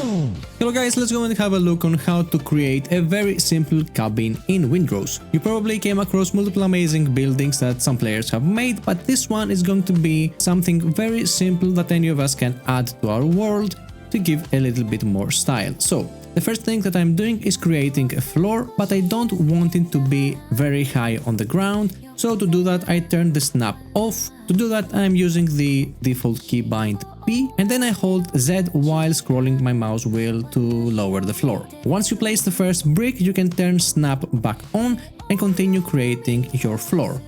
Hello guys, let's go and have a look on how to create a very simple cabin in Windrose. You probably came across multiple amazing buildings that some players have made, but this one is going to be something very simple that any of us can add to our world to give a little bit more style. So the first thing that I'm doing is creating a floor, but I don't want it to be very high on the ground. So to do that, I turn the snap off. To do that, I'm using the default keybind P, and then I hold Z while scrolling my mouse wheel to lower the floor. Once you place the first brick, you can turn snap back on and continue creating your floor.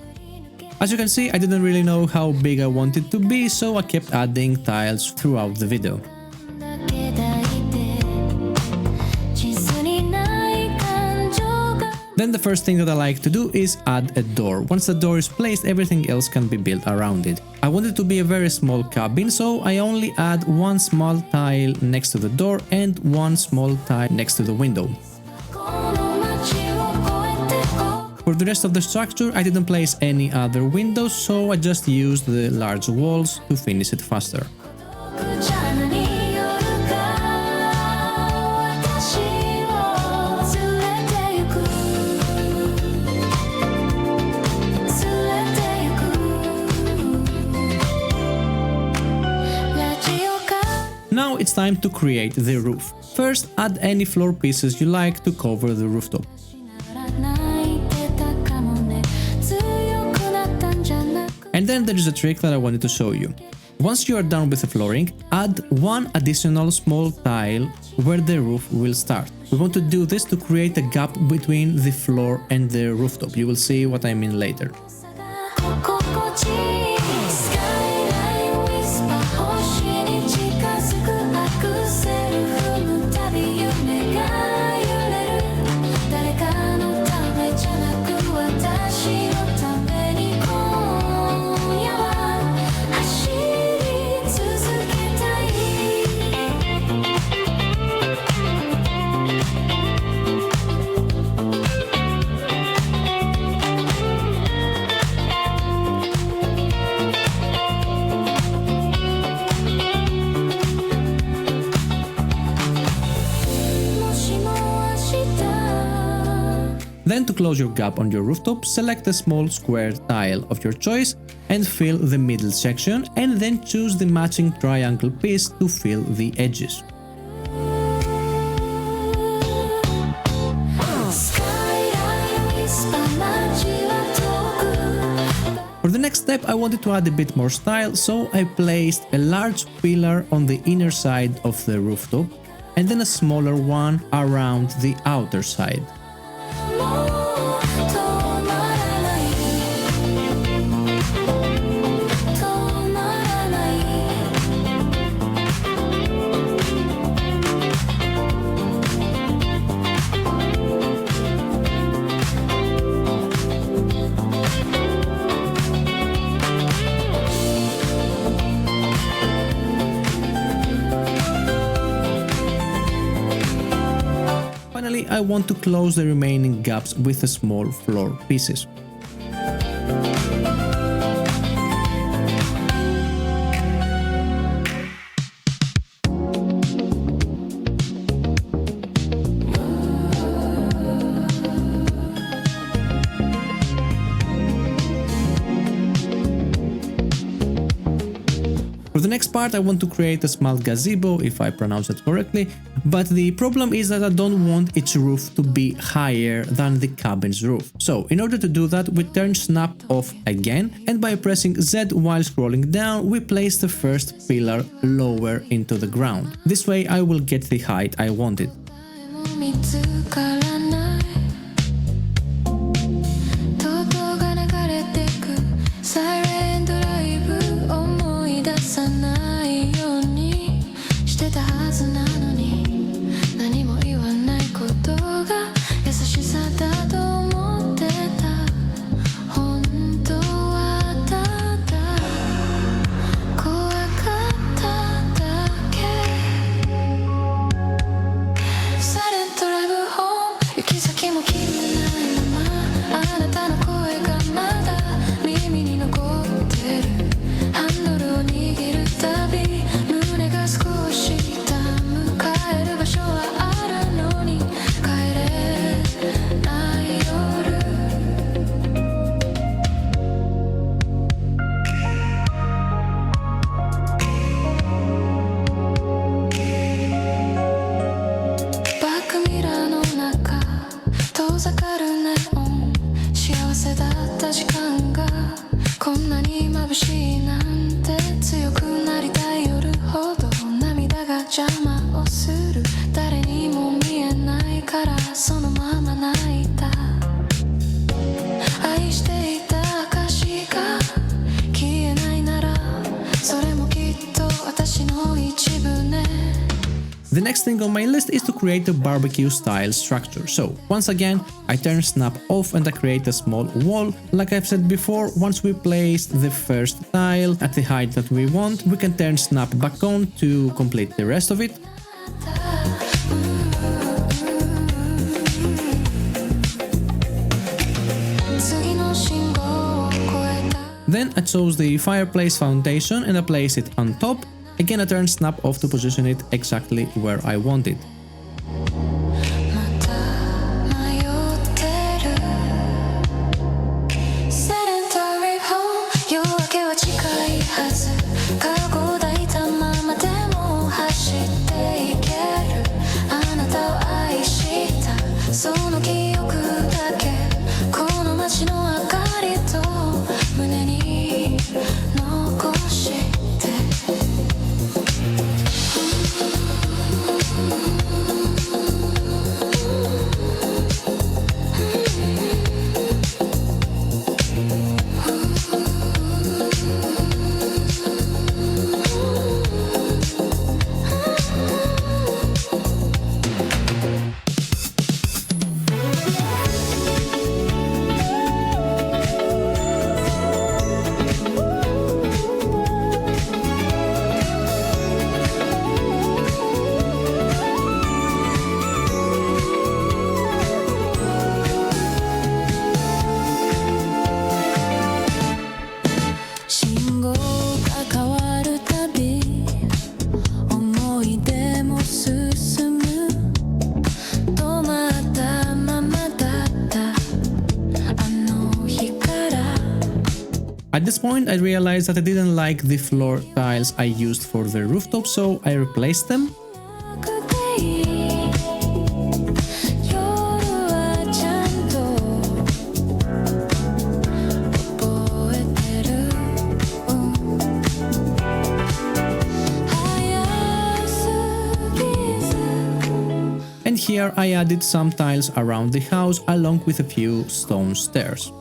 As you can see, I didn't really know how big I want it to be, so I kept adding tiles throughout the video. Then the first thing that I like to do is add a door. Once the door is placed, everything else can be built around it. I want it to be a very small cabin, so I only add one small tile next to the door and one small tile next to the window. For the rest of the structure, I didn't place any other windows, so I just used the large walls to finish it faster. Now it's time to create the roof. First, add any floor pieces you like to cover the rooftop. And then there is a trick that I wanted to show you. Once you are done with the flooring, add one additional small tile where the roof will start. We want to do this to create a gap between the floor and the rooftop. You will see what I mean later. Then to close your gap on your rooftop, select a small square tile of your choice and fill the middle section, and then choose the matching triangle piece to fill the edges. For the next step, I wanted to add a bit more style, so I placed a large pillar on the inner side of the rooftop and then a smaller one around the outer side. Finally, I want to close the remaining gaps with the small floor pieces. For the next part, I want to create a small gazebo, if I pronounce it correctly, but the problem is that I don't want its roof to be higher than the cabin's roof. So in order to do that, we turn snap off again, and by pressing Z while scrolling down, we place the first pillar lower into the ground. This way I will get the height I wanted. 邪魔をする誰にも見えないからそのまま泣いた愛していた証が消えないならそれもきっと私の一部ね The next thing on my list is to create a barbecue style structure. So, once again, I turn snap off and I create a small wall. Like I've said before, once we place the first tile at the height that we want, we can turn snap back on to complete the rest of it. Then I chose the fireplace foundation and I place it on top. Again, I turn snap off to position it exactly where I want it. At this point I realized that I didn't like the floor tiles I used for the rooftop, so I replaced them. And here I added some tiles around the house along with a few stone stairs.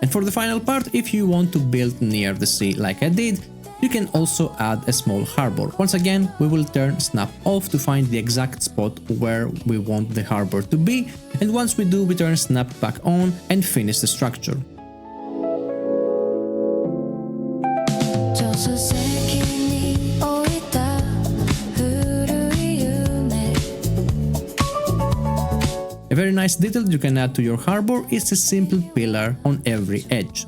And for the final part, if you want to build near the sea like I did, you can also add a small harbor. Once again, we will turn snap off to find the exact spot where we want the harbor to be, and once we do, we turn snap back on and finish the structure. A very nice detail you can add to your harbor is a simple pillar on every edge.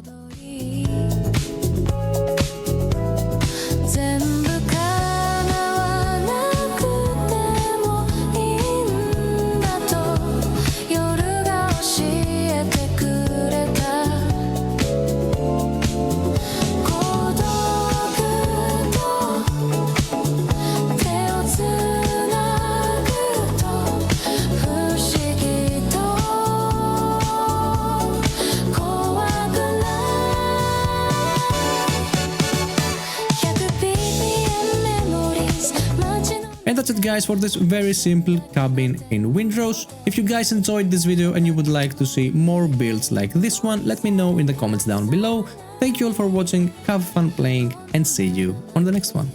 And that's it guys for this very simple cabin in Windrose. If you guys enjoyed this video and you would like to see more builds like this one, let me know in the comments down below. Thank you all for watching, have fun playing, and see you on the next one.